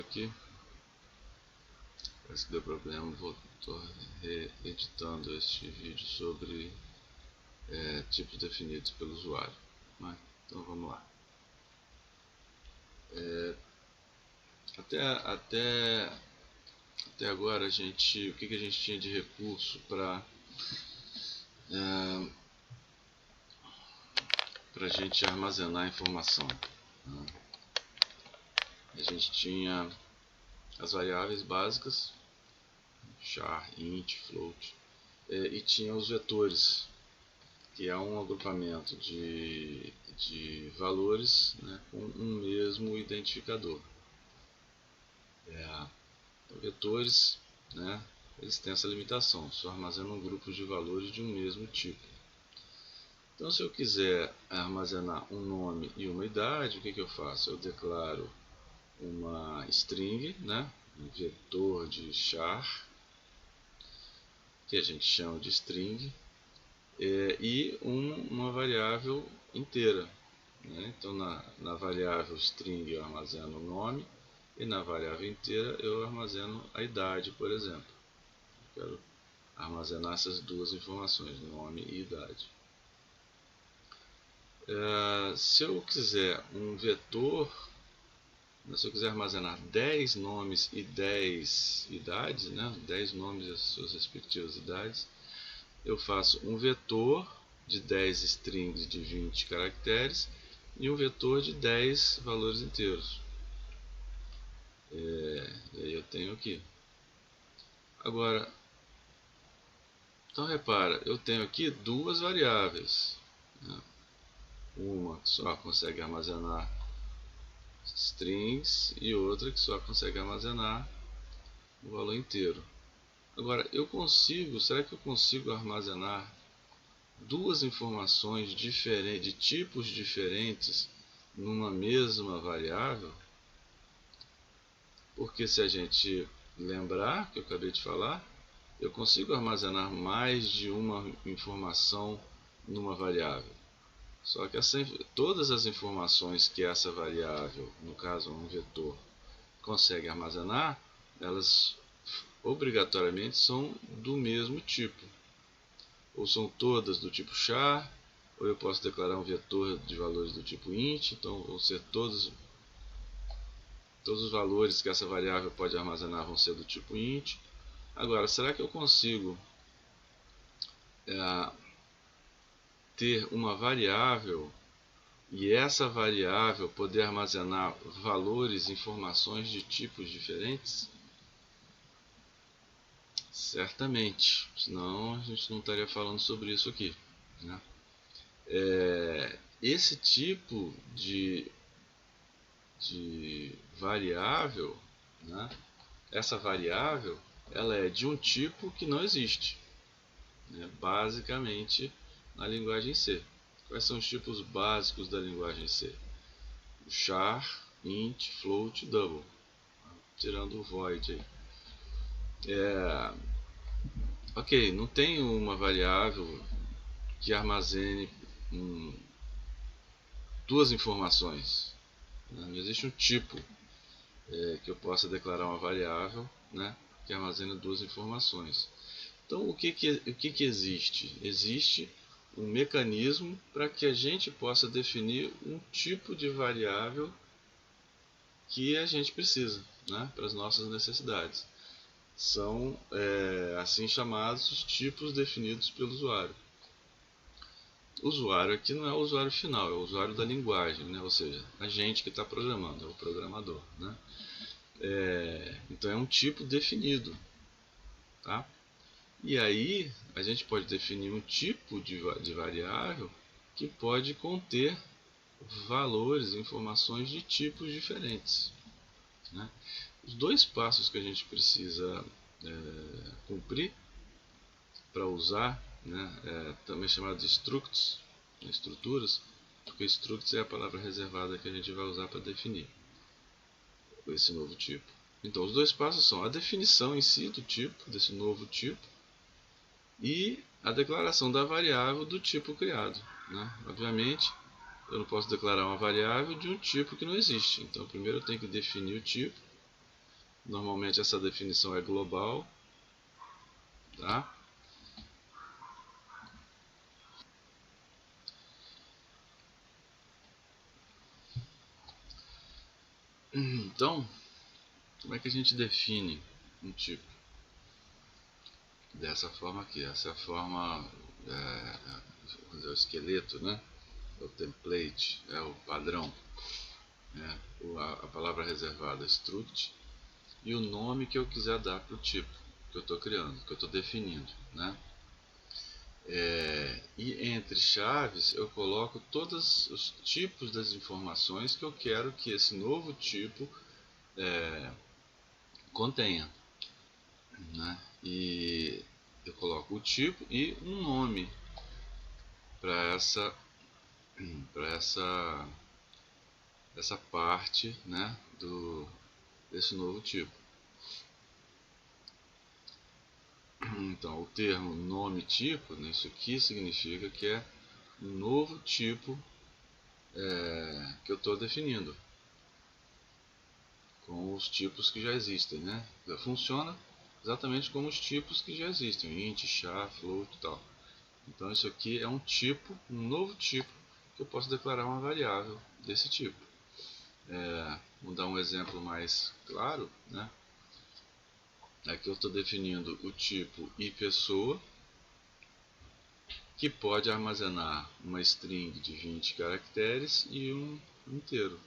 Aqui parece que deu problema, estou reeditando este vídeo sobre tipos definidos pelo usuário, né? Então vamos lá. Até agora o que a gente tinha de recurso para a gente armazenar informação, né? A gente tinha as variáveis básicas, char, int, float, e tinha os vetores, que é um agrupamento de valores, né, com um mesmo identificador. Vetores, né, eles têm essa limitação, só armazenam grupos de valores de um mesmo tipo. Então, se eu quiser armazenar um nome e uma idade, o que eu faço? Eu declaro uma string, né, um vetor de char, que a gente chama de string, e uma variável inteira, né? Então, na variável string eu armazeno o nome, e na variável inteira eu armazeno a idade, por exemplo. Eu quero armazenar essas duas informações, nome e idade. Se eu quiser um vetor, se eu quiser armazenar 10 nomes e 10 idades, né, 10 nomes e as suas respectivas idades, eu faço um vetor de 10 strings de 20 caracteres e um vetor de 10 valores inteiros. E aí eu tenho aqui. Agora, então repara, eu tenho aqui duas variáveis, né? Uma que só consegue armazenar strings e outra que só consegue armazenar o valor inteiro. Agora, será que eu consigo armazenar duas informações diferentes, de tipos diferentes, numa mesma variável? Porque se a gente lembrar que eu acabei de falar, eu consigo armazenar mais de uma informação numa variável. Só que todas as informações que essa variável, no caso um vetor, consegue armazenar, elas obrigatoriamente são do mesmo tipo. Ou são todas do tipo char, ou eu posso declarar um vetor de valores do tipo int, então vão ser todos os valores que essa variável pode armazenar vão ser do tipo int. Agora, será que eu consigo ter uma variável e essa variável poder armazenar valores, informações de tipos diferentes? Certamente, senão a gente não estaria falando sobre isso aqui, né? Esse tipo de variável, né? Essa variável ela é de um tipo que não existe, né? Basicamente na linguagem C. Quais são os tipos básicos da linguagem C? O char, int, float, double, tirando o void aí. Ok, não tem uma variável que armazene duas informações, né? Não existe um tipo que eu possa declarar uma variável, né, que armazena duas informações. Então, o que existe? Existe um mecanismo para que a gente possa definir um tipo de variável que a gente precisa, né, para as nossas necessidades. São assim chamados tipos definidos pelo usuário. O usuário aqui não é o usuário final, é o usuário da linguagem, né? Ou seja, a gente que está programando, é o programador, né? Então é um tipo definido, tá? E aí a gente pode definir um tipo de variável que pode conter valores, informações de tipos diferentes, né? Os dois passos que a gente precisa cumprir para usar, né, também chamado de structs, estruturas, porque structs é a palavra reservada que a gente vai usar para definir esse novo tipo. Então, os dois passos são a definição em si do tipo, desse novo tipo, e a declaração da variável do tipo criado, né? Obviamente, eu não posso declarar uma variável de um tipo que não existe. Então, primeiro eu tenho que definir o tipo, Normalmente essa definição é global, tá? Então, como é que a gente define um tipo? Dessa forma aqui, essa é a forma, é o esqueleto, né? É o template, é o padrão, né? A palavra reservada, struct, e o nome que eu quiser dar para o tipo que eu estou criando, que eu estou definindo, né? E entre chaves eu coloco todos os tipos das informações que eu quero que esse novo tipo contenha, né? E eu coloco o tipo e um nome para essa parte, né, desse novo tipo. Então, o termo nome tipo, né, isso aqui significa que é um novo tipo que eu estou definindo, com os tipos que já existem, né? Funciona exatamente como os tipos que já existem, int, char, float e tal. Então isso aqui é um tipo, um novo tipo, que eu posso declarar uma variável desse tipo. Vou dar um exemplo mais claro, né? Aqui eu estou definindo o tipo iPessoa, que pode armazenar uma string de 20 caracteres e um inteiro.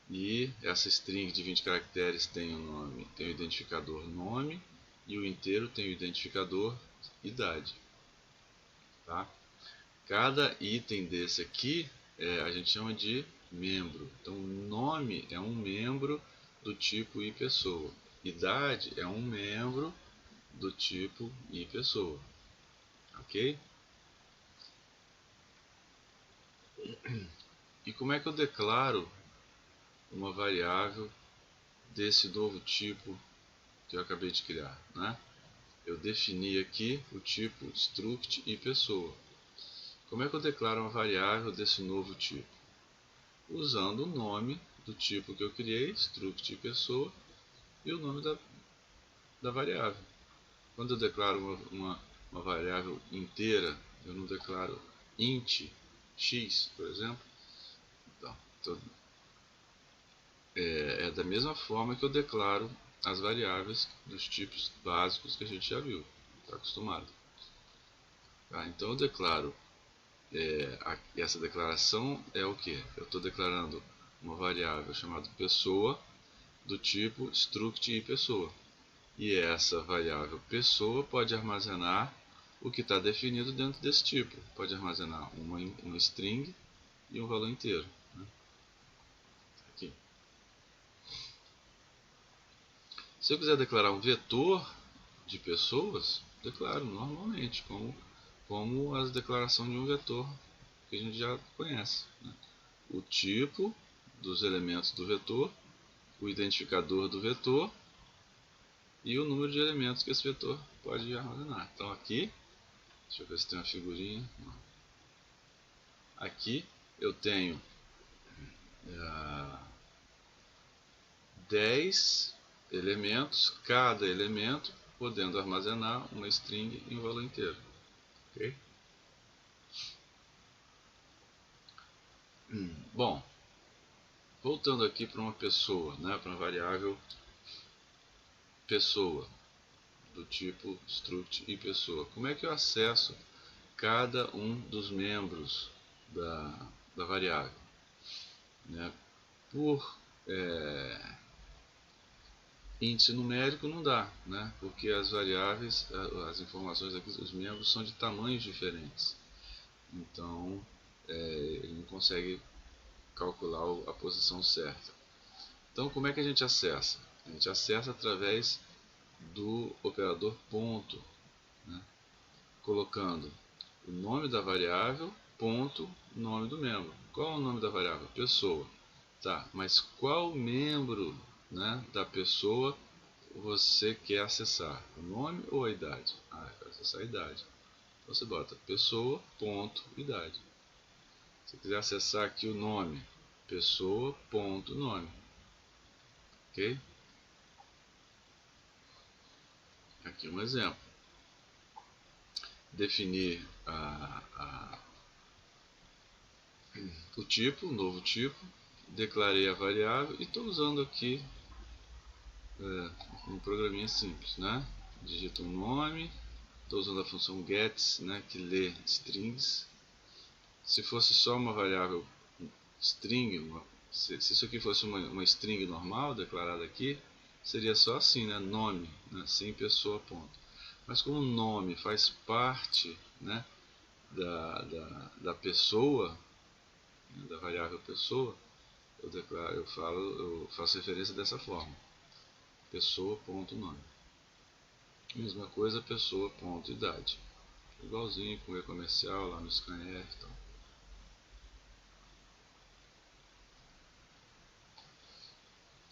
E essa string de 20 caracteres tem o nome, tem o identificador nome, e o inteiro tem o identificador idade. Tá? Cada item desse aqui a gente chama de membro. Então, nome é um membro do tipo iPessoa. Idade é um membro do tipo iPessoa. Ok? E como é que eu declaro uma variável desse novo tipo que eu acabei de criar, né? Eu defini aqui o tipo struct iPessoa. Como é que eu declaro uma variável desse novo tipo? Usando o nome do tipo que eu criei, struct iPessoa, e o nome da variável. Quando eu declaro uma variável inteira, eu não declaro int x, por exemplo. Então, é da mesma forma que eu declaro as variáveis dos tipos básicos que a gente já viu, está acostumado. Tá? Então eu declaro, essa declaração é o que? Eu estou declarando uma variável chamada pessoa do tipo struct iPessoa. E essa variável pessoa pode armazenar o que está definido dentro desse tipo. Pode armazenar uma string e um valor inteiro. Né? Aqui. Se eu quiser declarar um vetor de pessoas, declaro normalmente, como a declaração de um vetor que a gente já conhece. Né? O tipo dos elementos do vetor, o identificador do vetor e o número de elementos que esse vetor pode armazenar. Então aqui, deixa eu ver se tem uma figurinha. Não. Aqui eu tenho 10 elementos, cada elemento podendo armazenar uma string em um valor inteiro. Okay? Bom, voltando aqui para uma pessoa, né, para uma variável pessoa, do tipo struct e pessoa. Como é que eu acesso cada um dos membros da variável? Né? Por índice numérico não dá, né? Porque as variáveis, as informações aqui, os membros são de tamanhos diferentes. Então, ele não consegue calcular a posição certa. Então, como é que a gente acessa? A gente acessa através do operador ponto, né? Colocando o nome da variável, ponto, nome do membro. Qual é o nome da variável? Pessoa. Tá, mas qual membro, né, da pessoa você quer acessar? O nome ou a idade? Ah, eu quero acessar a idade. Então você bota pessoa, ponto, idade. Se quiser acessar aqui o nome, pessoa, ponto, nome. Ok? Aqui um exemplo. Definir o tipo, o novo tipo, declarei a variável e estou usando aqui um programinha simples, né? Digito um nome, estou usando a função get, né, que lê strings. Se fosse só uma variável string, se isso aqui fosse uma string normal declarada aqui, seria só assim, né, nome, né, sem pessoa, ponto. Mas como o nome faz parte, né, da pessoa, da variável pessoa, eu faço referência dessa forma, pessoa.nome. Mesma coisa, pessoa.idade. Igualzinho com o e-comercial lá no Scanner e tal.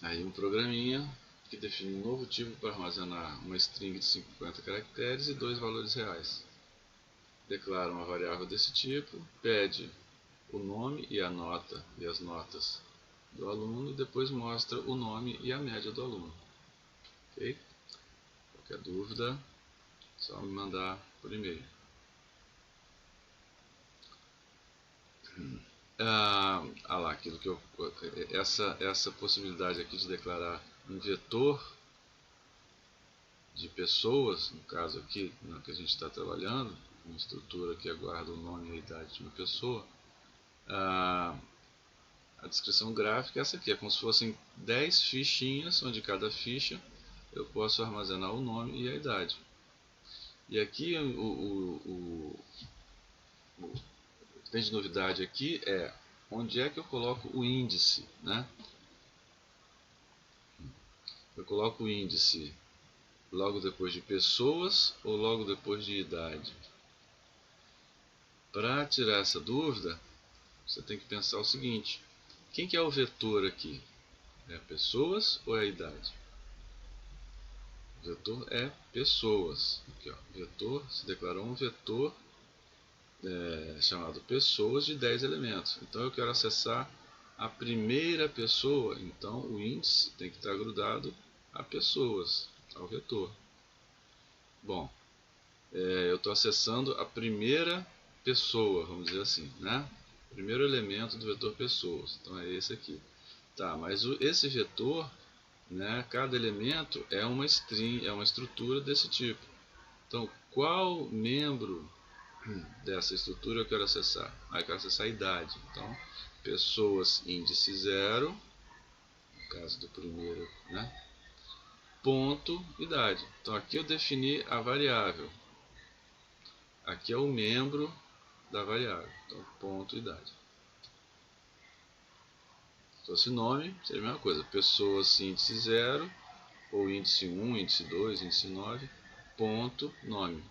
Aí um programinha que define um novo tipo para armazenar uma string de 50 caracteres e 2 valores reais. Declara uma variável desse tipo, pede o nome e a nota e as notas do aluno e depois mostra o nome e a média do aluno. Ok? Qualquer dúvida, só me mandar por e-mail. Lá, aquilo que essa possibilidade aqui de declarar um vetor de pessoas, no caso aqui, no que a gente está trabalhando, uma estrutura que aguarda o nome e a idade de uma pessoa, a descrição gráfica é essa aqui, é como se fossem 10 fichinhas, onde cada ficha eu posso armazenar o nome e a idade. E aqui o que tem de novidade aqui é onde é que eu coloco o índice, né? Eu coloco o índice logo depois de pessoas ou logo depois de idade. Para tirar essa dúvida, você tem que pensar o seguinte: quem que é o vetor aqui? É pessoas ou é a idade? O vetor é pessoas. Aqui, ó, vetor, se declarou um vetor chamado pessoas de 10 elementos. Então eu quero acessar a primeira pessoa, então o índice tem que estar grudado a pessoas, ao vetor. Bom, eu estou acessando a primeira pessoa, vamos dizer assim, né? Primeiro elemento do vetor pessoas, então é esse aqui. Tá, mas esse vetor, né, cada elemento é uma string, é uma estrutura desse tipo. Então, qual membro dessa estrutura eu quero acessar? Eu quero acessar a idade. Então, pessoas índice 0, no caso do primeiro, né? Ponto idade. Então, aqui eu defini a variável. Aqui é o membro da variável. Então, ponto idade. Se fosse nome, seria a mesma coisa. Pessoas índice 0, ou índice 1, índice 2, índice 9, ponto nome.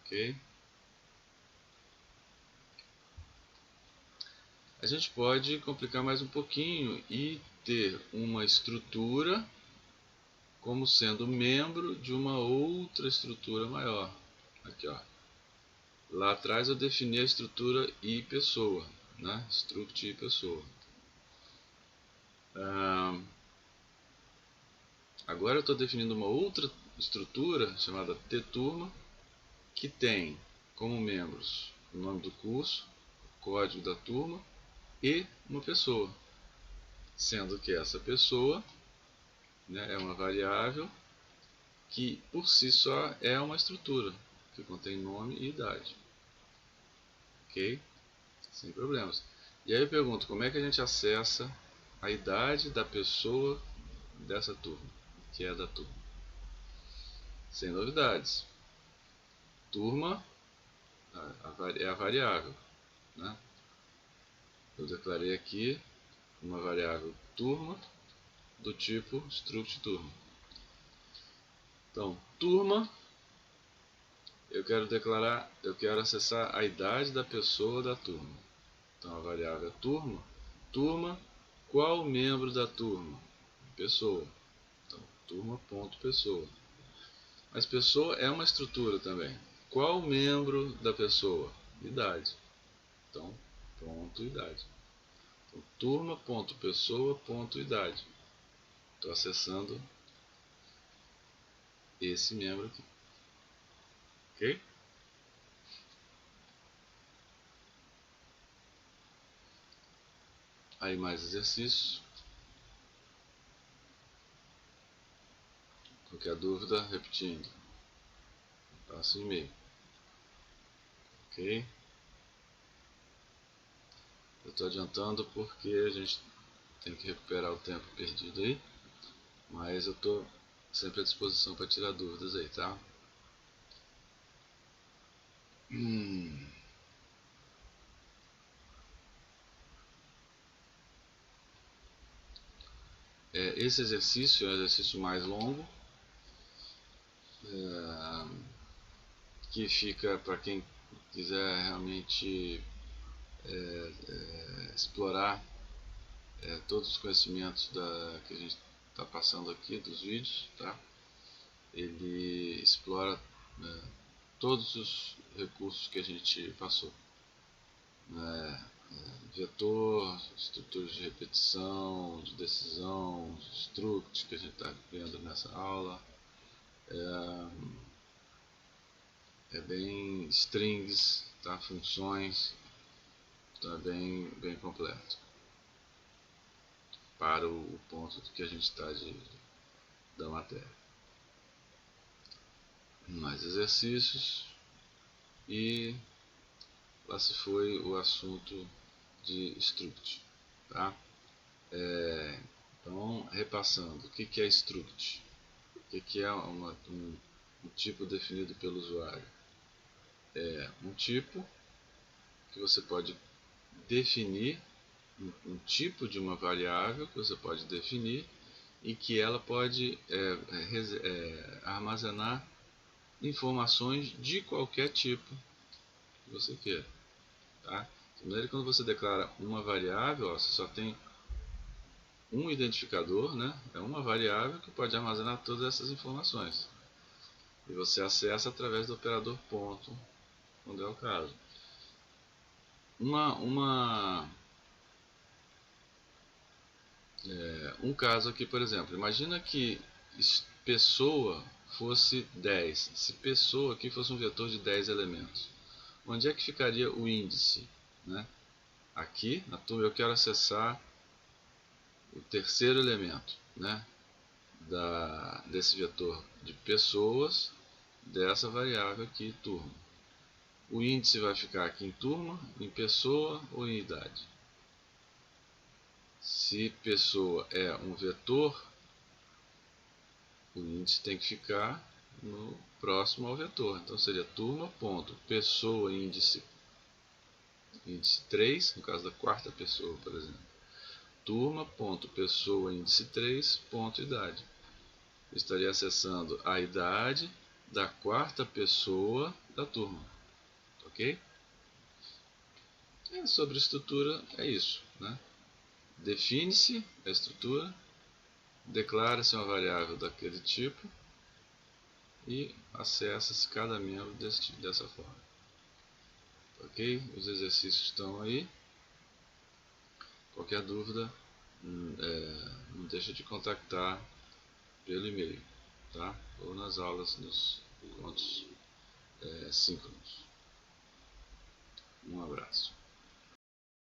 Ok? A gente pode complicar mais um pouquinho e ter uma estrutura como sendo membro de uma outra estrutura maior. Aqui, ó. Lá atrás eu defini a estrutura e pessoa, né? Struct e pessoa. Agora eu estou definindo uma outra estrutura chamada T-turma, que tem como membros o nome do curso, o código da turma e uma pessoa, sendo que essa pessoa, né, é uma variável que por si só é uma estrutura que contém nome e idade. Ok? Sem problemas. E aí eu pergunto, como é que a gente acessa a idade da pessoa dessa turma, que é da turma? Sem novidades. Turma é a variável, né? Eu declarei aqui uma variável turma do tipo struct turma. Então, turma, eu quero acessar a idade da pessoa da turma. Então a variável é turma. Turma, qual membro da turma? Pessoa. Então, turma.pessoa. Mas pessoa é uma estrutura também. Qual membro da pessoa? Idade. Então, ponto idade. Então, turma.pessoa.idade. Estou acessando esse membro aqui. Ok? Aí mais exercícios. Qualquer dúvida, repetindo. Passo um e-mail. Ok? Eu estou adiantando porque a gente tem que recuperar o tempo perdido aí. Mas eu estou sempre à disposição para tirar dúvidas aí, tá? Esse exercício é um exercício mais longo, que fica para quem quiser realmente explorar todos os conhecimentos que a gente está passando aqui dos vídeos, tá? Ele explora todos os recursos que a gente passou, né? Vetor, estruturas de repetição, de decisão, struct que a gente está vendo nessa aula, bem strings, tá? Funções, então é bem completo para o ponto que a gente está da matéria. Mais exercícios e lá se foi o assunto de struct, tá? Então, repassando, o que é struct? O que é um tipo definido pelo usuário? É um tipo que você pode definir, um tipo de uma variável que você pode definir e que ela pode armazenar informações de qualquer tipo que você queira. Tá? De maneira que quando você declara uma variável, ó, você só tem um identificador, né? É uma variável que pode armazenar todas essas informações. E você acessa através do operador ponto, quando é o caso. Um caso aqui, por exemplo, imagina que pessoa fosse 10. Se pessoa aqui fosse um vetor de 10 elementos. Onde é que ficaria o índice? Né? Aqui, na turma, eu quero acessar o terceiro elemento, né? Desse vetor de pessoas, dessa variável aqui, turma. O índice vai ficar aqui em turma, em pessoa ou em idade. Se pessoa é um vetor, o índice tem que ficar no próximo ao vetor. Então seria turma, ponto, pessoa, índice 3, no caso da quarta pessoa, por exemplo. Turma, ponto, pessoa, índice 3, ponto, idade. Eu estaria acessando a idade da quarta pessoa da turma. Ok? Sobre estrutura é isso, né? Define-se a estrutura, declara-se uma variável daquele tipo e acessa-se cada membro dessa forma. Ok? Os exercícios estão aí. Qualquer dúvida, não deixa de contactar pelo e-mail, tá? Ou nas aulas, nos encontros síncronos. Um abraço.